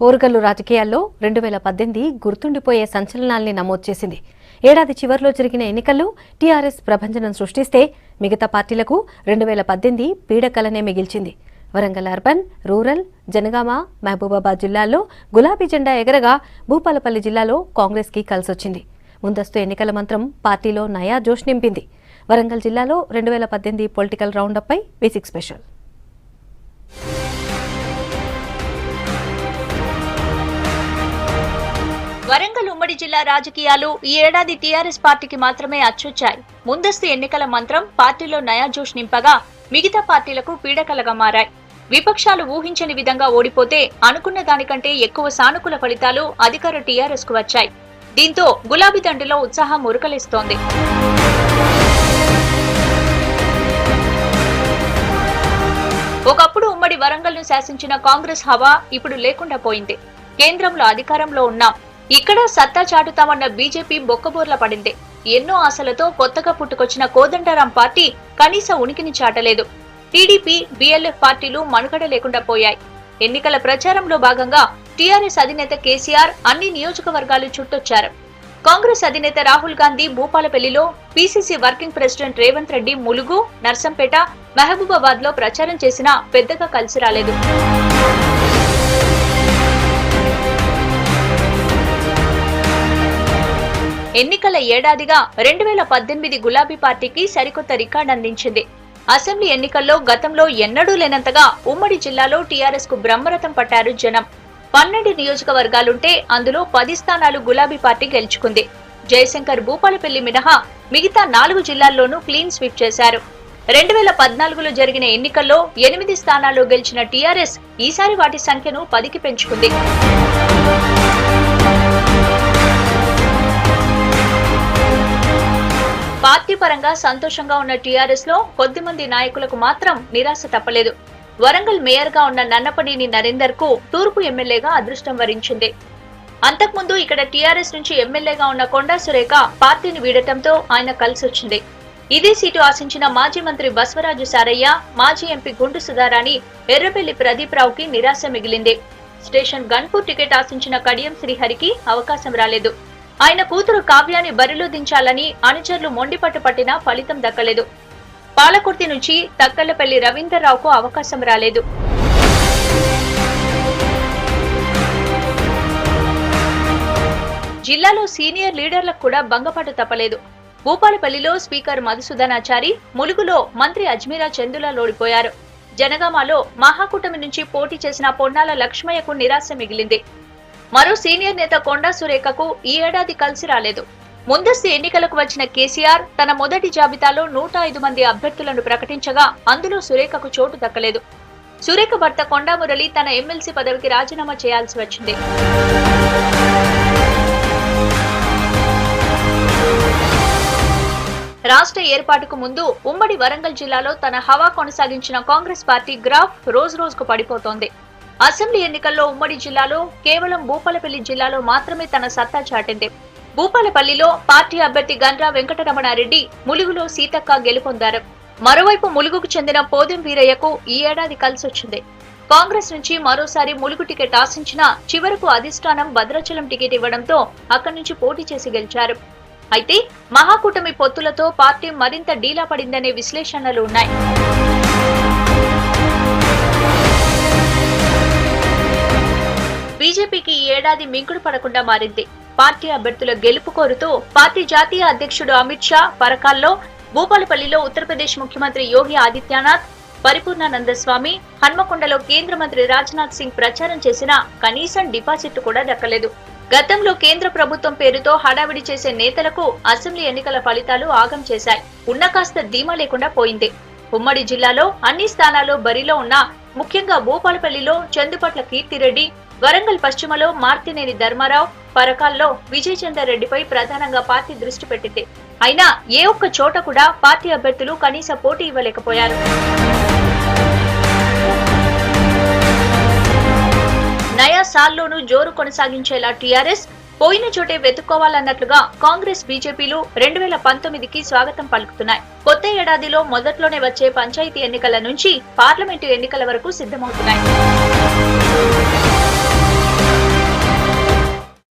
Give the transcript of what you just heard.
ఓరుగల్లు రాజకీయాల్లో 2018 గుర్తుండిపోయే సంచలనాల్ని నమోదు చేసింది. ఏడాది చివర్లో జరిగిన ఎన్నికల్లో టీఆర్ఎస్ ప్రభంజనం సృష్టిస్తే మిగతా పార్టీలకు 2018 పీడకలనే మిగిల్చింది. వరంగల్ అర్బన్, రూరల్, జనగామ, మహబూబాబాద్ జిల్లాల్లో గులాబీ జెండా ఎగరగా భూపాలపల్లి జిల్లాలో కాంగ్రెస్కి కలిసొచ్చింది. ముందస్తు ఎన్నికల మంత్రం పార్టీలో నయా జోష్ నింపింది. వరంగల్ జిల్లాలో 2018 పొలిటికల్ రౌండప్పై బేసిక్ స్పెషల్. వరంగల్ ఉమ్మడి జిల్లా రాజకీయాలు ఈ ఏడాది టీఆర్ఎస్ పార్టీకి మాత్రమే అచ్చొచ్చాయి. ముందస్తు ఎన్నికల మంత్రం పార్టీలో నయా జోష్ నింపగా మిగతా పార్టీలకు పీడకలగా మారాయి. విపక్షాలు ఊహించని విధంగా ఓడిపోతే అనుకున్న దానికంటే ఎక్కువ సానుకూల ఫలితాలు అధికార టీఆర్ఎస్ కు వచ్చాయి. దీంతో గులాబీ దండులో ఉత్సాహం ఉరకలేస్తోంది. ఒకప్పుడు ఉమ్మడి వరంగల్ ను శాసించిన కాంగ్రెస్ హవా ఇప్పుడు లేకుండా పోయింది. కేంద్రంలో అధికారంలో ఉన్నాం, ఇక్కడ సత్తా చాటుతామన్న బీజేపీ బొక్కబోర్ల పడింది. ఎన్నో ఆశలతో కొత్తగా పుట్టుకొచ్చిన కోదండరాం పార్టీ కనీస ఉనికిని చాటలేదు. టీడీపీ, బీఎల్ఎఫ్ పార్టీలు మనుగడ లేకుండా పోయాయి. ఎన్నికల ప్రచారంలో భాగంగా టీఆర్ఎస్ అధినేత కేసీఆర్ అన్ని నియోజకవర్గాలు చుట్టొచ్చారు. కాంగ్రెస్ అధినేత రాహుల్ గాంధీ భూపాలపల్లిలో, PCC working president Revanth Reddy Mulugu, Narsampet, Mahabubabad లో ప్రచారం చేసినా పెద్దగా కలిసి రాలేదు. ఎన్నికల ఏడాదిగా 2018 గులాబీ పార్టీకి సరికొత్త రికార్డు అందించింది. అసెంబ్లీ ఎన్నికల్లో గతంలో ఎన్నడూ లేనంతగా ఉమ్మడి జిల్లాలో టీఆర్ఎస్ కు బ్రహ్మరథం పట్టారు జనం. 12 నియోజకవర్గాలుంటే అందులో 10 స్థానాలు గులాబీ పార్టీ గెలుచుకుంది. జయశంకర్ భూపాలపల్లి మినహా మిగతా 4 జిల్లాల్లోనూ క్లీన్ స్వీప్ చేశారు. 2014లో జరిగిన ఎన్నికల్లో 8 స్థానాల్లో గెలిచిన టీఆర్ఎస్ ఈసారి వాటి సంఖ్యను 10కి పెంచుకుంది. పార్టీ పరంగా సంతోషంగా ఉన్న టీఆర్ఎస్ లో కొద్దిమంది నాయకులకు మాత్రం నిరాశ తప్పలేదు. వరంగల్ మేయర్ గా ఉన్న నన్నపనేని నరేందర్ కు తూర్పు ఎమ్మెల్యేగా అదృష్టం వరించింది. అంతకుముందు ఇక్కడ టీఆర్ఎస్ నుంచి ఎమ్మెల్యేగా ఉన్న కొండా సురేఖ పార్టీని వీడటంతో ఆయన కలిసొచ్చింది. ఇదే సీటు ఆశించిన మాజీ మంత్రి బస్వరాజు సారయ్య, మాజీ ఎంపీ గుండు సుధారాణి, ఎర్రబెల్లి ప్రదీప్ రావుకి నిరాశ మిగిలింది. స్టేషన్ గన్పూర్ టికెట్ ఆశించిన కడియం శ్రీహరికి అవకాశం రాలేదు. ఆయన కూతురు కావ్యాన్ని బరిలో దించాలని అనుచరులు మొండిపట్టు పట్టినా ఫలితం దక్కలేదు. పాలకుర్తి నుంచి తక్కలపల్లి రవీందర్ రావుకు అవకాశం రాలేదు. జిల్లాలో సీనియర్ లీడర్లకు కూడా భంగపాటు తప్పలేదు. భూపాలపల్లిలో స్పీకర్ మధుసూదనాచారి, ములుగులో మంత్రి అజ్మీరా చందుల ఓడిపోయారు. జనగామలో మహాకూటమి నుంచి పోటీ చేసిన పొన్నాల లక్ష్మయ్యకు నిరాశ మిగిలింది. మరో సీనియర్ నేత కొండా సురేఖకు ఈ ఏడాది కలిసి రాలేదు. ముందస్తు ఎన్నికలకు వచ్చిన కేసీఆర్ తన మొదటి జాబితాలో 105 మంది అభ్యర్థులను ప్రకటించగా అందులో సురేఖకు చోటు దక్కలేదు. సురేఖ భర్త కొండా మురళి తన ఎమ్మెల్సీ పదవికి రాజీనామా చేయాల్సి వచ్చింది. రాష్ట్ర ఏర్పాటుకు ముందు ఉమ్మడి వరంగల్ జిల్లాలో తన హవా కొనసాగించిన కాంగ్రెస్ పార్టీ గ్రాఫ్ రోజుకు పడిపోతోంది. అసెంబ్లీ ఎన్నికల్లో ఉమ్మడి జిల్లాలో కేవలం భూపాలపల్లి జిల్లాలో మాత్రమే తన సత్తా చాటింది. భూపాలపల్లిలో పార్టీ అభ్యర్థి గండ్రా వెంకటరమణారెడ్డి, ములుగులో సీతక్క గెలుపొందారు. మరోవైపు ములుగుకు చెందిన పోదెం వీరయ్యకు ఈ ఏడాది కలిసొచ్చింది. కాంగ్రెస్ నుంచి మరోసారి ములుగు టికెట్ ఆశించినా చివరకు అధిష్టానం భద్రాచలం టికెట్ ఇవ్వడంతో అక్కడి నుంచి పోటీ చేసి గెలిచారు. అయితే మహాకూటమి పొత్తులతో పార్టీ మరింత డీలా పడిందనే విశ్లేషణలు ఉన్నాయి. బీజేపీకి ఈ ఏడాది మింగుడు పడకుండా మారింది. పార్టీ అభ్యర్థుల గెలుపు కోరుతూ పార్టీ జాతీయ అధ్యక్షుడు అమిత్ షా పరకాల్లో, భూపాలపల్లిలో ఉత్తరప్రదేశ్ ముఖ్యమంత్రి యోగి ఆదిత్యనాథ్, పరిపూర్ణానందస్వామి, హన్మకొండలో కేంద్ర మంత్రి రాజ్నాథ్ సింగ్ ప్రచారం చేసినా కనీసం డిపాజిట్ కూడా దక్కలేదు. గతంలో కేంద్ర ప్రభుత్వం పేరుతో హడావిడి చేసే నేతలకు అసెంబ్లీ ఎన్నికల ఫలితాలు ఆగం చేశాయి. ఉన్న కాస్త ధీమా లేకుండా పోయింది. ఉమ్మడి జిల్లాలో అన్ని స్థానాల్లో బరిలో ఉన్న ముఖ్యంగా భూపాలపల్లిలో చందుపట్ల కీర్తిరెడ్డి, వరంగల్ పశ్చిమలో మార్తినేని ధర్మారావు, పరకాల్లో విజయ్ చందర్ రెడ్డిపై ప్రధానంగా పార్టీ దృష్టి పెట్టింది. అయినా ఏ ఒక్క చోట కూడా పార్టీ అభ్యర్థులు కనీస పోటీ ఇవ్వలేకపోయారు. నయా సాల్లోనూ జోరు కొనసాగించేలా టీఆర్ఎస్ పోయిన చోటే వెతుక్కోవాలన్నట్లుగా కాంగ్రెస్, బీజేపీలు 2019కి స్వాగతం పలుకుతున్నాయి. కొత్త ఏడాదిలో మొదట్లోనే వచ్చే పంచాయతీ ఎన్నికల నుంచి పార్లమెంటు ఎన్నికల వరకు సిద్ధమవుతున్నాయి.